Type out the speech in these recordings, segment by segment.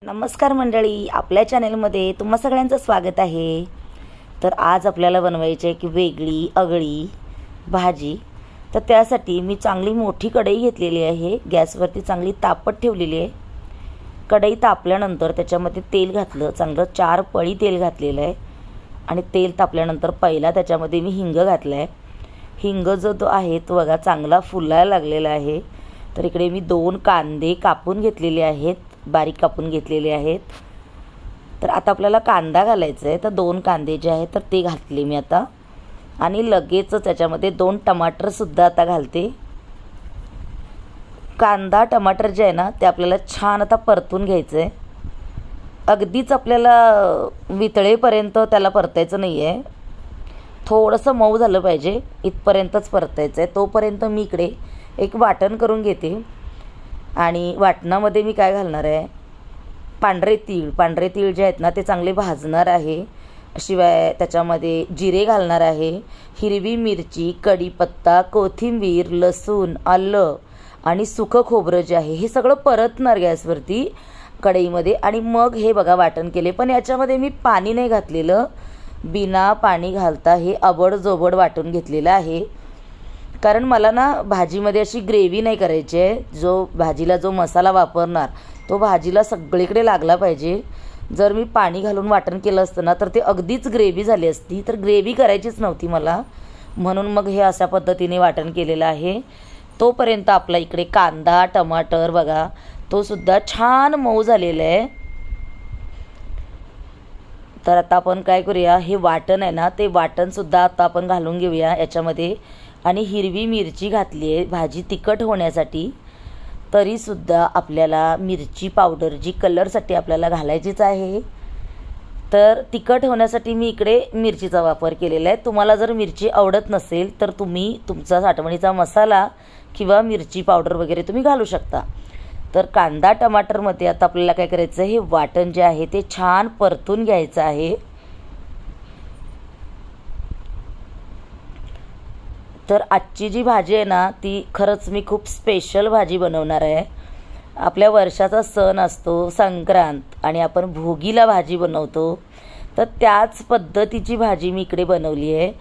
नमस्कार मंडळी, आपल्या चॅनलमध्ये तुम्हा सगळ्यांचं स्वागत आहे। तर आज आपल्याला बनवायची आहे की वेगळी अगळी भाजी। तर त्यासाठी मी चांगली मोठी कढई घेतलेली आहे, गॅसवरती चांगली तापत ठेवलेली आहे। कढई तापल्यानंतर त्याच्यामध्ये तेल घातलं, चांगलं 4 पळी तेल घातलेलं आहे आणि तेल तापल्यानंतर पहिला त्याच्यामध्ये मी हिंग घातला आहे। हिंग जो आहे तो बघा चांगला फुलायला लागलेला आहे। तर इकडे मी 2 कांदे कापून घेतलेले आहेत, बारीक कापून घेतलेले आहेत। तर आता आपल्याला कांदा घालायचा आहे। तर 2 कांदे जे आहेत तर ते घातले मी आता आणि लगेच त्याच्यामध्ये 2 टमाटर सुद्धा आता घालते। कांदा टमाटर जे आहे ना ते आपल्याला छान आता परतून घ्यायचं आहे। अगदीच आपल्याला वितळेपर्यंत त्याला परतायचं नाही आहे, थोडंसं मऊ झालं पाहिजे इथपर्यंतच परतायचं आहे। तोपर्यंत मी इकडे एक वाटण करून घेते आणि वाटणामध्ये मी काय घालणार आहे, पांढरे तीळ जे आहेत ना ते चांगले भाजणार आहे। शिवाय त्याच्यामध्ये जिरे घालणार आहे, हिरवी मिरची, कढीपत्ता, कोथिंबीर, लसूण, आलं आणि सुकं खोबरं जे आहे हे सगळं परतणार गॅसवरती कढईमध्ये। आणि मग हे बघा वाटण केले, पण याच्यामध्ये मी पाणी नाही घातलेलं, बिना पाणी घालता हे आबडजोबड वाटून घेतलेलं आहे। कारण मला ना भाजीमध्ये अशी ग्रेव्ही नाही करायची आहे, जो भाजीला जो मसाला वापरणार तो भाजीला सगळीकडे लागला पाहिजे। जर मी पाणी घालून वाटण केलं असतं ना तर ते अगदीच ग्रेव्ही झाली असती, तर ग्रेव्ही करायचीच नव्हती मला, म्हणून मग हे अशा पद्धतीने वाटण केलेलं आहे। तोपर्यंत आपला इकडे कांदा टमाटर बघा तो सुद्धा छान मऊ झालेला आहे। तर आता आपण काय करूया, हे वाटण आहे ना ते वाटण सुद्धा आता आपण घालून घेऊया याच्यामध्ये। आणि हिरवी मिरची घातली आहे भाजी तिखट होण्यासाठी, तरी सुद्धा आपल्याला मिरची पावडर जी कलरसाठी आपल्याला घालायचीच आहे। तर तिखट होण्यासाठी मी इकडे मिरचीचा वापर केलेला आहे। तुम्हाला जर मिरची आवडत नसेल तर तुम्ही तुमचा साठवणीचा मसाला किंवा मिरची पावडर वगैरे तुम्ही घालू शकता। तर कांदा टमाटरमध्ये आता आपल्याला काय करायचं आहे, हे वाटण जे आहे ते छान परतून घ्यायचं आहे। तर आजची जी भाजी आहे ना ती खरंच मी खूप स्पेशल भाजी बनवणार आहे। आपल्या वर्षाचा सण असतो संक्रांत आणि आपण भोगीला भाजी बनवतो, तर त्याच पद्धतीची भाजी मी इकडे बनवली आहे।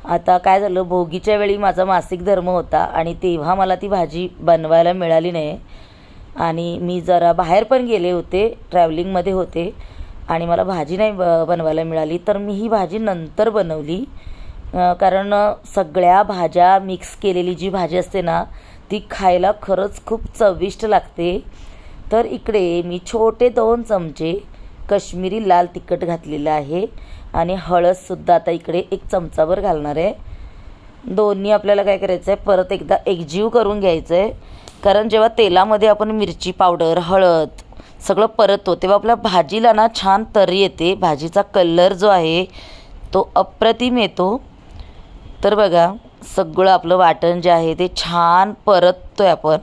आता काय झालं, भोगीच्या वेळी माझा मासिक धर्म होता आणि तेव्हा मला ती भाजी बनवायला मिळाली नाही आणि मी जरा बाहेर पण गेले होते, ट्रॅव्हलिंगमध्ये होते आणि मला भाजी नाही बनवायला मिळाली। तर मी ही भाजी नंतर बनवली, कारण सगळ्या भाज्या मिक्स केलेली जी भाजी असते ना ती खायला खरंच खूप चविष्ट लागते। तर इकडे मी छोटे 2 चमचे काश्मीरी लाल तिखट घातलेलं आहे आणि हळदसुद्धा आता इकडे 1 चमचाभर घालणार आहे। दोन्ही आपल्याला काय करायचं आहे, परत एकदा एकजीव करून घ्यायचं आहे। कारण जेव्हा तेलामध्ये आपण मिरची पावडर हळद सगळं परततो तेव्हा आपल्या भाजीला ना छान तरी येते, भाजीचा कलर जो आहे तो अप्रतिम येतो। तर बघा सगळं आपलं वाटण जे आहे ते छान परततोय आपण।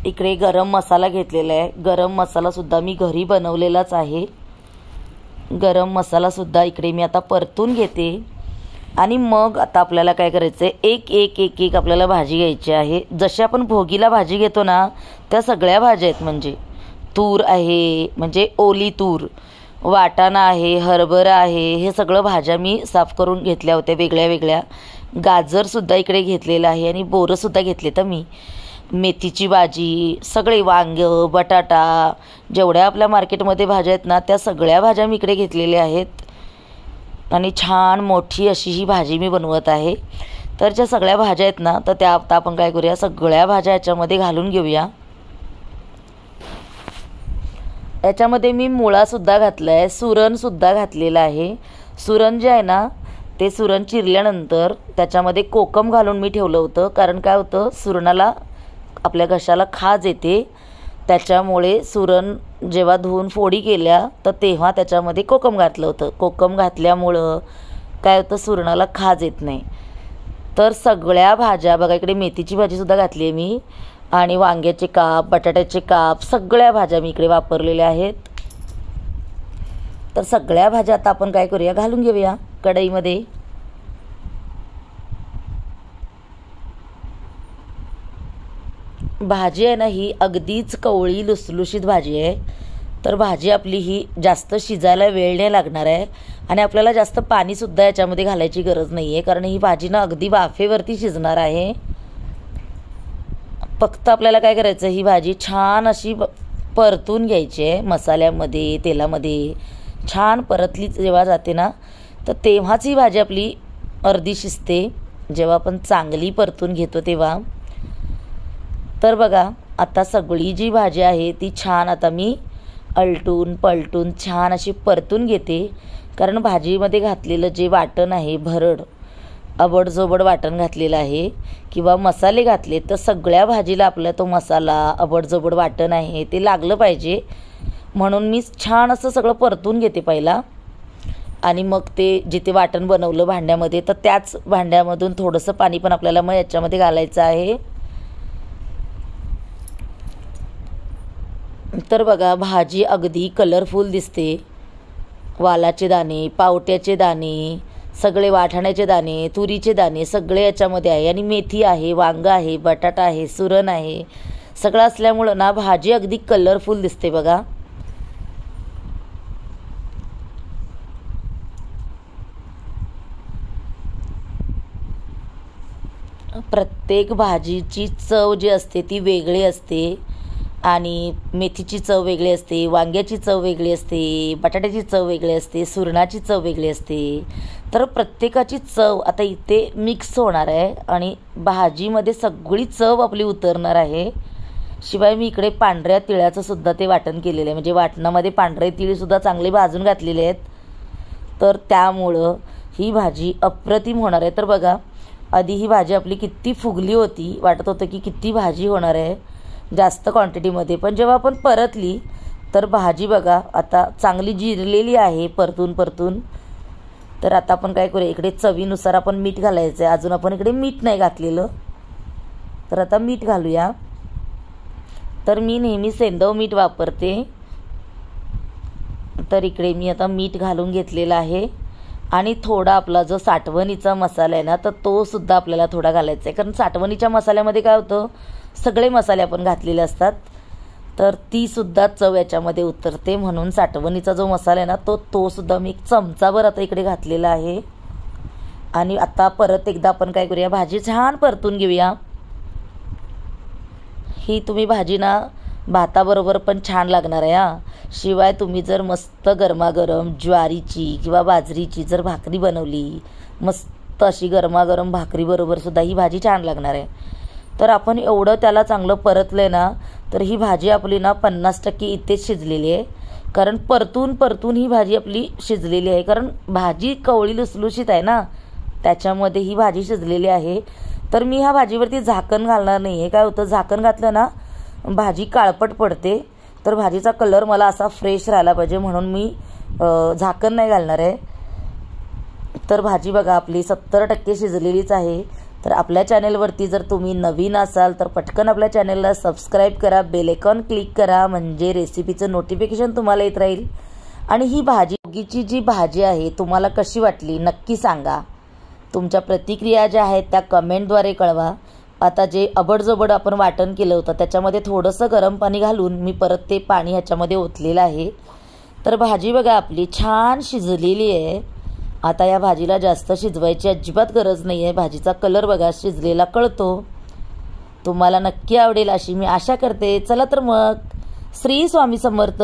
इकडे गरम मसाला घेतलेला आहे, गरम मसाला सुद्धा मी घरी बनवलेलाच आहे। गरम मसाला सुद्धा इकडे मी आता परतून घेते आणि मग आता आपल्याला काय करायचं आहे, एक आपल्याला भाजी घ्यायची आहे। जशी आपण भोगीला भाजी घेतो ना त्या सगळ्या भाज्या आहेत, म्हणजे तूर आहे म्हणजे ओली तूर, वाटाणा आहे, हरभरा आहे, हे सगळं भाज्या मी साफ करून घेतल्या होत्या वेगळ्या वेगळ्या। गाजरसुद्धा इकडे घेतलेलं आहे आणि बोरंसुद्धा घेतले, तर मी मेथीची भाजी, सगळे वांग बटाटा जेवढ्या आपल्या मार्केटमध्ये भाज्या आहेत ना त्या सगळ्या भाज्या मी इकडे घेतलेल्या आहेत आणि छान मोठी अशी ही भाजी मी बनवत आहे। तर ज्या सगळ्या भाज्या आहेत ना तर त्या आता आपण काय करूया, सगळ्या भाज्या याच्यामध्ये घालून घेऊया। याच्यामध्ये मी मुळासुद्धा घातला आहे, सुरणसुद्धा घातलेला आहे। सुरण जे आहे ना ते सुरण चिरल्यानंतर त्याच्यामध्ये कोकम घालून मी ठेवलं होतं, कारण काय होतं सुरणाला आपल्या घशाला खाज येते, त्याच्यामुळे सुरण जेव्हा धुवून फोडी केल्या तर तेव्हा त्याच्यामध्ये कोकम घातलं होतं। कोकम घातल्यामुळं काय होतं, सुरणाला खाज येत नाही। तर सगळ्या भाज्या बघा, इकडे मेथीची भाजीसुद्धा घातली आहे मी आणि वांग्याचे काप बटाट्याचे काप सगळ्या भाज्या मी इकडे वापरलेल्या आहेत। तर सगळ्या भाज्या आता आपण काय करूया, घालून घेऊया कढईमध्ये। भाजी आहे ना ही अगदीच कवळी लुसलुशीत भाजी आहे. तर भाजी आपली ही जास्त शिजायला वेळ नाही लागणार आहे आणि आपल्याला जास्त पाणीसुद्धा याच्यामध्ये घालायची गरज नाही आहे, कारण ही भाजी ना अगदी वाफेवरती शिजणार आहे. फक्त आपल्याला काय करायचं, ही भाजी छान अशी परतून घ्यायची आहे मसाल्यामध्ये, तेलामध्ये. छान परतली जेव्हा जाते ना, तर तेव्हाच ही भाजी आपली अर्धी शिजते, जेव्हा आपण चांगली परतून घेतो तेव्हा. तर बघा, आता सगळी जी भाजी आहे ती छान आता मी अलटून पलटून छान अशी परतून घेते, कारण भाजीमध्ये घातलेलं जे वाटण आहे, भरड अबडजोबड वाटण घातलेलं आहे किंवा मसाले घातले, तर सगळ्या भाजीला आपला तो मसाला अबडजोबड वाटण आहे ते लागलं पाहिजे. म्हणून मी छान असं सगळं परतून घेते पहिला, आणि मग ते जिथे वाटण बनवलं भांड्यामध्ये, तर त्याच भांड्यामधून थोडंसं पाणी पण आपल्याला मग याच्यामध्ये घालायचं आहे. तर बघा, भाजी अगदी कलरफुल दिसते. वालाचे दाणे, पावट्याचे दाणे, सगळे वाटाण्याचे दाणे, तुरीचे दाणे सगळे याच्यामध्ये आहे, आणि मेथी आहे, वांग आहे, बटाटा आहे, सुरण आहे, सगळं असल्यामुळं ना भाजी अगदी कलरफुल दिसते बघा. प्रत्येक भाजीची चव जी असते ती वेगळी असते, आणि मेथीची चव वेगळी असते, वांग्याची चव वेगळी असते, बटाट्याची चव वेगळी असते, सुरणाची चव वेगळी असते. तर प्रत्येकाची चव आता इथे मिक्स होणार आहे आणि भाजीमध्ये सगळी चव आपली उतरणार आहे. शिवाय मी इकडे पांढऱ्या तिळाचं सुद्धा ते वाटण केलेलं आहे, म्हणजे वाटणामध्ये पांढरे तिळसुद्धा चांगले भाजून घातलेले आहेत. तर त्यामुळं ही भाजी अप्रतिम होणार आहे. तर बघा, आधी ही भाजी आपली किती फुगली होती, वाटत होतं की किती भाजी होणार आहे जास्त क्वांटिटीमध्ये, पण जेव्हा आपण परतली तर भाजी बघा आता चांगली जिरलेली आहे परतून. तर आता आपण काय करूया, इकडे चवीनुसार आपण मीठ घालायचं आहे. अजून आपण इकडे मीठ नाही घातलेलं, तर आता मीठ घालूया. तर मी नेहमी सेंधव मीठ वापरते, तर इकडे मी आता मीठ घालून घेतलेलं आहे. आणि थोडा आपला जो साठवणीचा मसाला आहे ना, तर तो सुद्धा आपल्याला थोडा घालायचा आहे, कारण साठवणीच्या मसाल्यामध्ये काय होतं, सगळे मसाले आपण घातलेले असतात, तर ती सुद्धा चव याच्यामध्ये उतरते. म्हणून साठवणीचा जो मसाला आहे ना, तो सुद्धा मी एक चमचाभर आता इकडे घातलेला आहे. आणि आता परत एकदा आपण काय करूया, भाजी छान परतून घेऊया. ही तुम्ही भाजी ना भाताबरोबर पण छान लागणार आहे हा. शिवाय तुम्ही जर मस्त गरमागरम ज्वारीची किंवा बाजरीची जर भाकरी बनवली, मस्त अशी गरमागरम भाकरीबरोबर सुद्धा ही भाजी छान लागणार आहे. तर आपण एवढं त्याला चांगलं परतलं ना, तर ही भाजी आपली ना 50% इथेच शिजलेली आहे, कारण परतून ही भाजी आपली शिजलेली आहे. कारण भाजी कवळी लुसलुशीत आहे ना, त्याच्यामध्ये ही भाजी शिजलेली आहे. तर मी ह्या भाजीवरती झाकण घालणार नाही आहे. काय होतं, झाकण घातलं ना भाजी काळपट पडते, तर भाजीचा कलर मला असा फ्रेश राहिला पाहिजे, म्हणून मी झाकण नाही घालणार आहे. तर भाजी बघा आपली 70% शिजलेलीच आहे. तर आपल्या चॅनेलवरती जर तुम्ही नवीन असाल तर पटकन आपल्या चॅनेलला सबस्क्राईब करा, बेल आयकॉन क्लिक करा, म्हणजे रेसिपीचं नोटिफिकेशन तुम्हाला येत राहील. आणि ही भाजीची जी भाजी आहे तुम्हाला कशी वाटली नक्की सांगा. तुमच्या प्रतिक्रिया ज्या आहेत त्या कमेंटद्वारे कळवा. आता जे अबडजोबड आपण वाटण केलं होतं त्याच्यामध्ये थोडंसं गरम पाणी घालून मी परत ते पाणी ह्याच्यामध्ये ओतलेलं आहे. तर भाजी बघा आपली छान शिजलेली आहे. आता या भाजीला जास्त शिजवायची अजिबात गरज नाही आहे. भाजीचा कलर बघा शिजलेला कळतो. तुम्हाला नक्की आवडेल अशी मी आशा करते. चला तर मग, श्री स्वामी समर्थ.